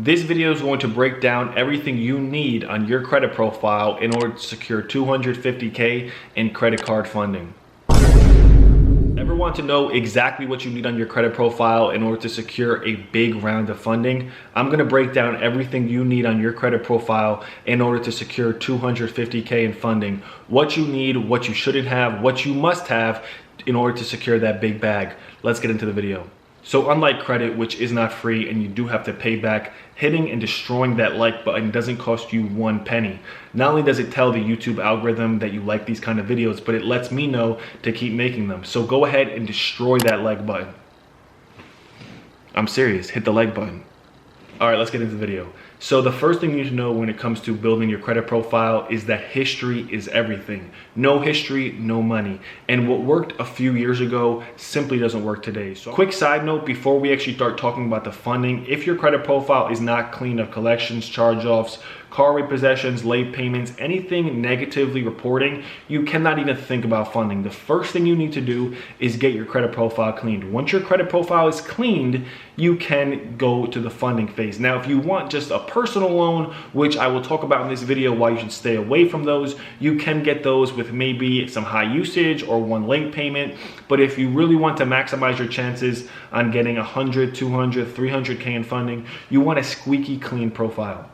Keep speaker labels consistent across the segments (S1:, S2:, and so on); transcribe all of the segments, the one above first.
S1: This video is going to break down everything you need on your credit profile in order to secure $250K in credit card funding. Ever want to know exactly what you need on your credit profile in order to secure a big round of funding? I'm going to break down everything you need on your credit profile in order to secure $250K in funding. What you need, what you shouldn't have, what you must have in order to secure that big bag. Let's get into the video. So unlike credit, which is not free and you do have to pay back, hitting and destroying that like button doesn't cost you 1 penny. Not only does it tell the YouTube algorithm that you like these kind of videos, but it lets me know to keep making them. So go ahead and destroy that like button. I'm serious, hit the like button. All right, let's get into the video. So the first thing you need to know when it comes to building your credit profile is that history is everything. No history, no money. And what worked a few years ago simply doesn't work today. So quick side note, before we actually start talking about the funding, if your credit profile is not clean of collections, charge-offs, car repossessions, late payments, anything negatively reporting, you cannot even think about funding. The first thing you need to do is get your credit profile cleaned. Once your credit profile is cleaned, you can go to the funding phase. Now, if you want just a personal loan, which I will talk about in this video why you should stay away from those, you can get those with maybe some high usage or 1 late payment. But if you really want to maximize your chances on getting 100, 200, 300K in funding, you want a squeaky clean profile.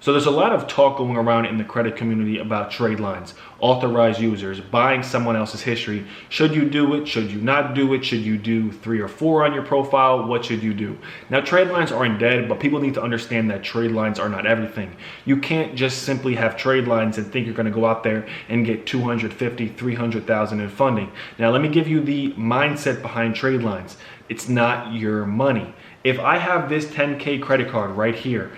S1: So there's a lot of talk going around in the credit community about trade lines, authorized users, buying someone else's history. Should you do it? Should you not do it? Should you do 3 or 4 on your profile? What should you do? Now, trade lines aren't dead, but people need to understand that trade lines are not everything. You can't just simply have trade lines and think you're going to go out there and get 250, 300,000 in funding. Now, let me give you the mindset behind trade lines. It's not your money. If I have this 10K credit card right here,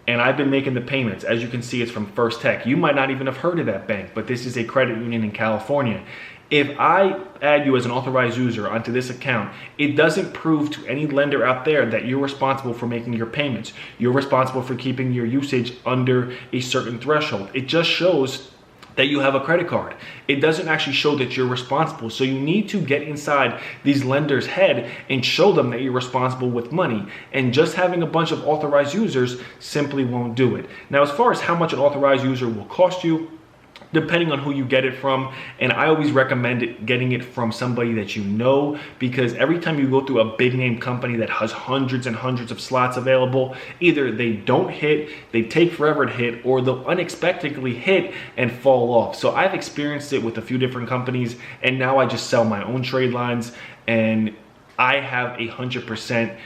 S1: and I've been making the payments, as you can see, it's from First Tech. You might not even have heard of that bank, but this is a credit union in California. If I add you as an authorized user onto this account, it doesn't prove to any lender out there that you're responsible for making your payments. You're responsible for keeping your usage under a certain threshold. It just shows that you have a credit card. It doesn't actually show that you're responsible. So you need to get inside these lenders' head and show them that you're responsible with money. And just having a bunch of authorized users simply won't do it. Now, as far as how much an authorized user will cost you, depending on who you get it from, and I always recommend getting it from somebody that you know, because every time you go through a big name company that has hundreds and hundreds of slots available, either they don't hit, they take forever to hit, or they'll unexpectedly hit and fall off. So I've experienced it with a few different companies, and now I just sell my own trade lines, and I have 100%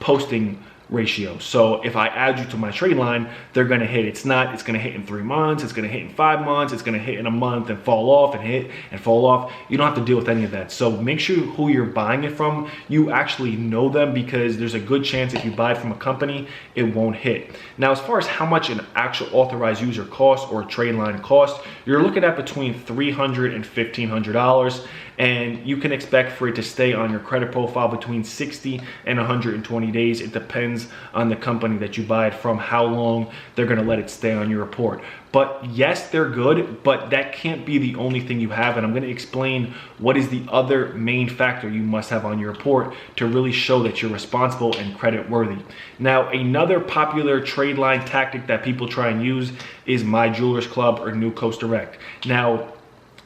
S1: posting ratio. So if I add you to my trade line, they're going to hit. It's going to hit in 3 months. It's going to hit in 5 months. It's going to hit in a month and fall off and hit and fall off. You don't have to deal with any of that. So make sure who you're buying it from, you actually know them, because there's a good chance if you buy it from a company, it won't hit. Now, as far as how much an actual authorized user costs or a trade line costs, you're looking at between $300 and $1,500. And you can expect for it to stay on your credit profile between 60 and 120 days. It depends on the company that you buy it from, how long they're going to let it stay on your report. But yes, they're good, but that can't be the only thing you have. And I'm going to explain what is the other main factor you must have on your report to really show that you're responsible and credit worthy. Now, another popular trade line tactic that people try and use is My Jewelers Club or New Coast Direct. Now,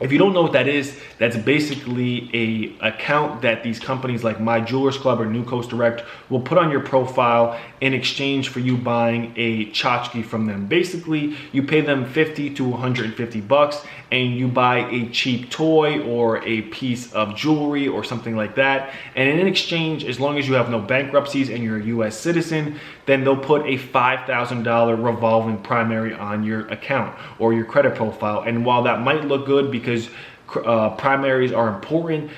S1: if you don't know what that is, that's basically a account that these companies like My Jewelers Club or New Coast Direct will put on your profile in exchange for you buying a tchotchke from them. Basically, you pay them 50 to 150 bucks and you buy a cheap toy or a piece of jewelry or something like that. And in exchange, as long as you have no bankruptcies and you're a US citizen, then they'll put a $5,000 revolving primary on your account or your credit profile. And while that might look good because primaries are important,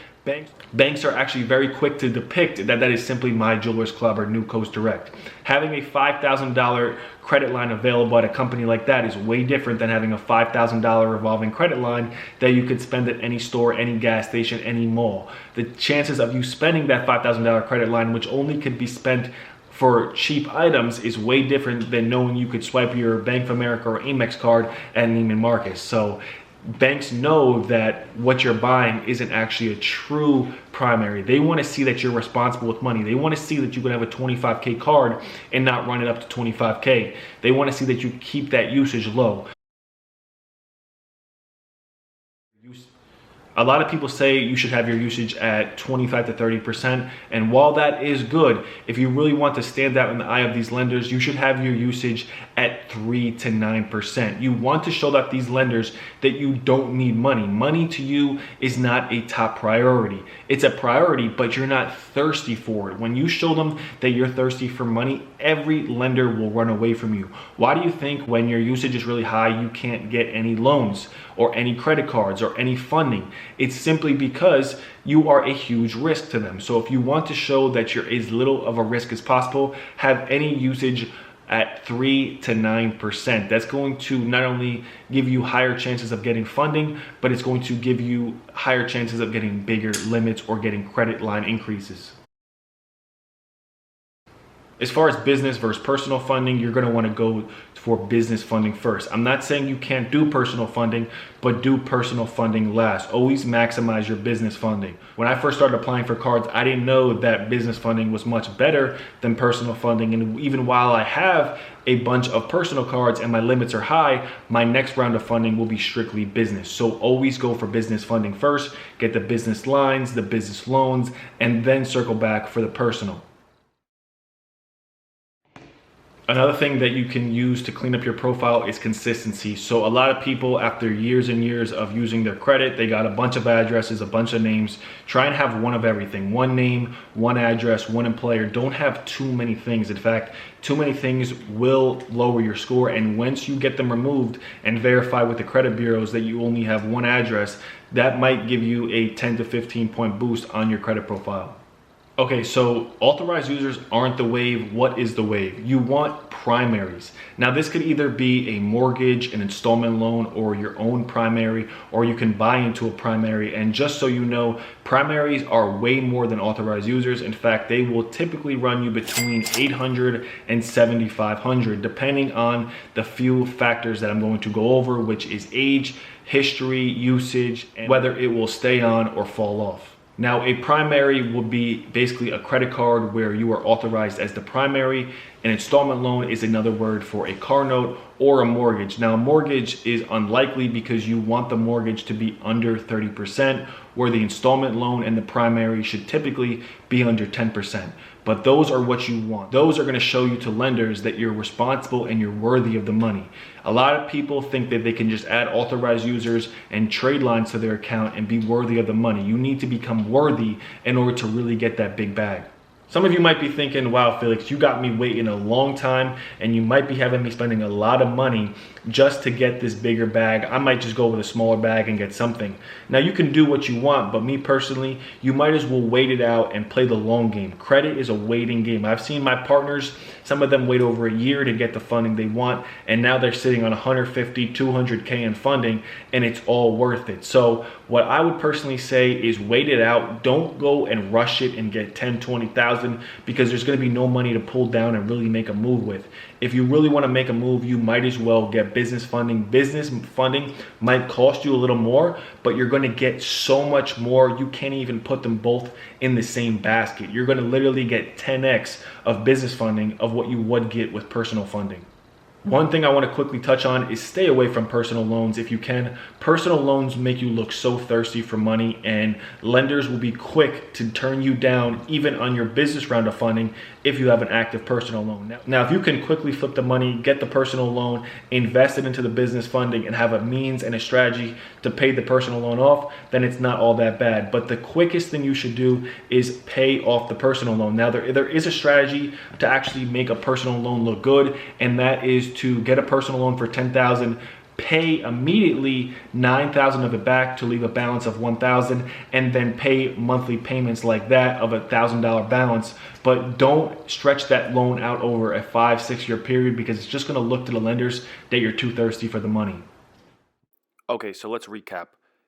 S1: banks are actually very quick to depict that is simply My Jewelers Club or New Coast Direct. Having a $5,000 credit line available at a company like that is way different than having a $5,000 revolving credit line that you could spend at any store, any gas station, any mall. The chances of you spending that $5,000 credit line, which only could be spent for cheap items, is way different than knowing you could swipe your Bank of America or Amex card at Neiman Marcus. So Banks know that what you're buying isn't actually a true primary. They want to see that you're responsible with money. They want to see that you can have a 25K card and not run it up to 25K. They want to see that you keep that usage low. A lot of people say you should have your usage at 25 to 30%. And while that is good, if you really want to stand out in the eye of these lenders, you should have your usage at 3 to 9%. You want to show that these lenders that you don't need money. Money to you is not a top priority. It's a priority, but you're not thirsty for it. When you show them that you're thirsty for money, every lender will run away from you. Why do you think when your usage is really high, you can't get any loans or any credit cards or any funding? It's simply because you are a huge risk to them. So if you want to show that you're as little of a risk as possible, have any usage at 3 to 9%. That's going to not only give you higher chances of getting funding, but it's going to give you higher chances of getting bigger limits or getting credit line increases. As far as business versus personal funding, you're going to want to go for business funding first. I'm not saying you can't do personal funding, but do personal funding last. Always maximize your business funding. When I first started applying for cards, I didn't know that business funding was much better than personal funding. And even while I have a bunch of personal cards and my limits are high, my next round of funding will be strictly business. So always go for business funding first, get the business lines, the business loans, and then circle back for the personal. Another thing that you can use to clean up your profile is consistency. So a lot of people, after years and years of using their credit, they got a bunch of addresses, a bunch of names. Try and have one of everything. One name, one address, one employer. Don't have too many things. In fact, too many things will lower your score. And once you get them removed and verify with the credit bureaus that you only have one address, that might give you a 10 to 15 point boost on your credit profile. Okay, so authorized users aren't the wave. What is the wave? You want primaries. Now this could either be a mortgage, an installment loan, or your own primary, or you can buy into a primary. And just so you know, primaries are way more than authorized users. In fact, they will typically run you between 800 and 7,500, depending on the few factors that I'm going to go over, which is age, history, usage, and whether it will stay on or fall off. Now, a primary will be basically a credit card where you are authorized as the primary. An installment loan is another word for a car note or a mortgage. Now, a mortgage is unlikely because you want the mortgage to be under 30%, where the installment loan and the primary should typically be under 10%. But those are what you want. Those are going to show you to lenders that you're responsible and you're worthy of the money. A lot of people think that they can just add authorized users and Tradelines to their account and be worthy of the money. You need to become worthy in order to really get that big bag. Some of you might be thinking, wow, Felix, you got me waiting a long time and you might be having me spending a lot of money just to get this bigger bag. I might just go with a smaller bag and get something. Now you can do what you want, but me personally, you might as well wait it out and play the long game. Credit is a waiting game. I've seen my partners, some of them wait over a year to get the funding they want, and now they're sitting on 150, 200K in funding, and it's all worth it. So what I would personally say is wait it out. Don't go and rush it and get 10, 20,000 because there's going to be no money to pull down and really make a move with. If you really want to make a move, you might as well get business funding. Business funding might cost you a little more, but you're going to get so much more. You can't even put them both in the same basket. You're going to literally get 10x of business funding of what you would get with personal funding. One thing I want to quickly touch on is stay away from personal loans if you can. Personal loans make you look so thirsty for money, and lenders will be quick to turn you down even on your business round of funding if you have an active personal loan. Now, if you can quickly flip the money, get the personal loan, invest it into the business funding, and have a means and a strategy to pay the personal loan off, then it's not all that bad. But the quickest thing you should do is pay off the personal loan. Now, there is a strategy to actually make a personal loan look good, and that is to get a personal loan for $10,000, pay immediately $9,000 of it back to leave a balance of $1,000, and then pay monthly payments like that of $1,000 balance. But don't stretch that loan out over a 5-6 year period because it's just going to look to the lenders that you're too thirsty for the money.
S2: Okay, so let's recap.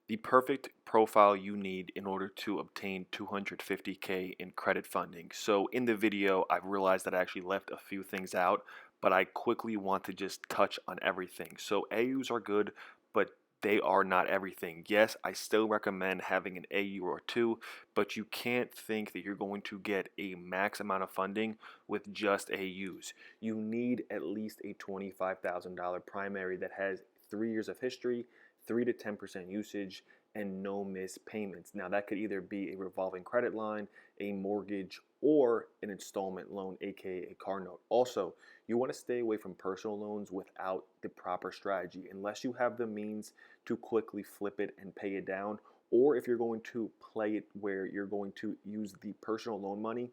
S2: The perfect profile you need in order to obtain 250K in credit funding. So in the video, I realized that I actually left a few things out, but I quickly want to just touch on everything. So AUs are good, but they are not everything. Yes, I still recommend having an AU or two, but you can't think that you're going to get a max amount of funding with just AUs. You need at least a $25,000 primary that has 3 years of history, 3 to 10% usage, and no missed payments. Now, that could either be a revolving credit line, a mortgage, or an installment loan, aka a car note. Also, you want to stay away from personal loans without the proper strategy, unless you have the means to quickly flip it and pay it down, or if you're going to play it where you're going to use the personal loan money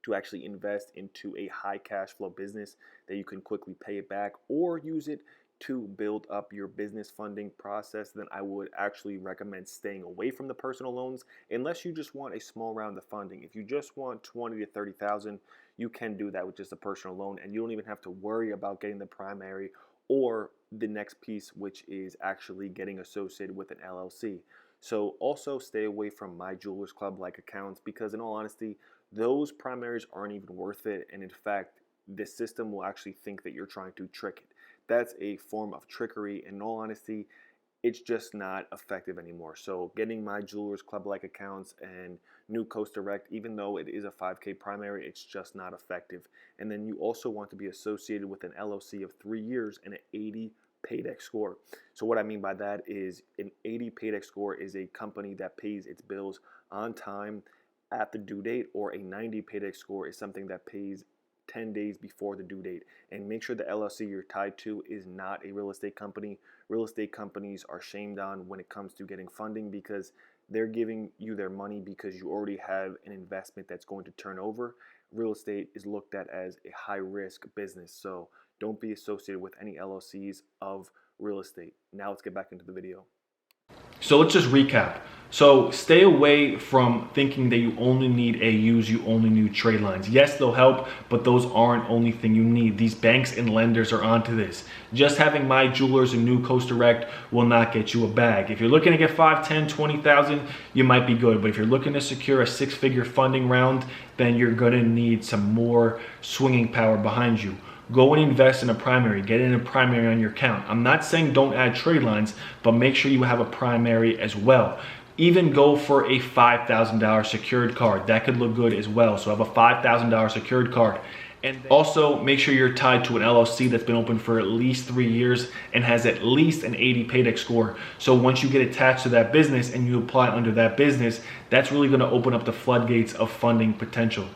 S2: to actually invest into a high cash flow business that you can quickly pay it back, or use it to build up your business funding process, then I would actually recommend staying away from the personal loans unless you just want a small round of funding. If you just want 20 to 30,000, you can do that with just a personal loan, and you don't even have to worry about getting the primary or the next piece, which is actually getting associated with an LLC. So also stay away from My Jewelers Club like accounts, because in all honesty, those primaries aren't even worth it, and in fact, the system will actually think that you're trying to trick it. That's a form of trickery. In all honesty, it's just not effective anymore. So getting My Jewelers Club like accounts and New Coast Direct, even though it is a 5K primary, it's just not effective. And then you also want to be associated with an LLC of 3 years and an 80 paydex score. So what I mean by that is an 80 paydex score is a company that pays its bills on time at the due date, or a 90 paydex score is something that pays 10 days before the due date. And make sure the LLC you're tied to is not a real estate company. Real estate companies are shamed on when it comes to getting funding, because they're giving you their money because you already have an investment that's going to turn over. Real estate is looked at as a high risk business, so don't be associated with any LLCs of real estate. Now let's get back into the video.
S1: So let's just recap. So stay away from thinking that you only need AUs, you only need trade lines. Yes, they'll help, but those aren't the only thing you need. These banks and lenders are onto this. Just having My Jewelers and New Coast Direct will not get you a bag. If you're looking to get 5, 10, 20,000, you might be good. But if you're looking to secure a 6-figure funding round, then you're gonna need some more swinging power behind you. Go and invest in a primary. Get in a primary on your account. I'm not saying don't add trade lines, but make sure you have a primary as well. Even go for a $5,000 secured card. That could look good as well. So have a $5,000 secured card. And also make sure you're tied to an LLC that's been open for at least 3 years and has at least an 80 paydex score. So once you get attached to that business and you apply under that business, that's really going to open up the floodgates of funding potential.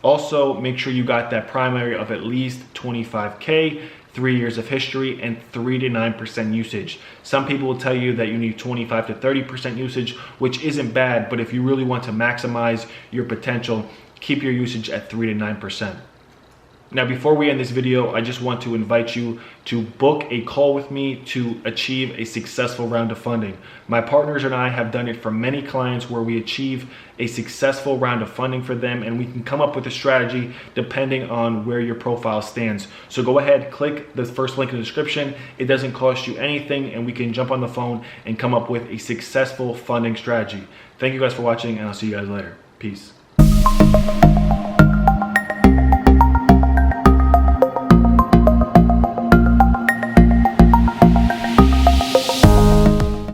S1: Also, make sure you got that primary of at least 25K, 3 years of history, and 3 to 9% usage. Some people will tell you that you need 25 to 30% usage, which isn't bad, but if you really want to maximize your potential, keep your usage at 3 to 9%. Now, before we end this video, I just want to invite you to book a call with me to achieve a successful round of funding. My partners and I have done it for many clients where we achieve a successful round of funding for them, and we can come up with a strategy depending on where your profile stands. So go ahead, click the first link in the description. It doesn't cost you anything, and we can jump on the phone and come up with a successful funding strategy. Thank you guys for watching, and I'll see you guys later. Peace.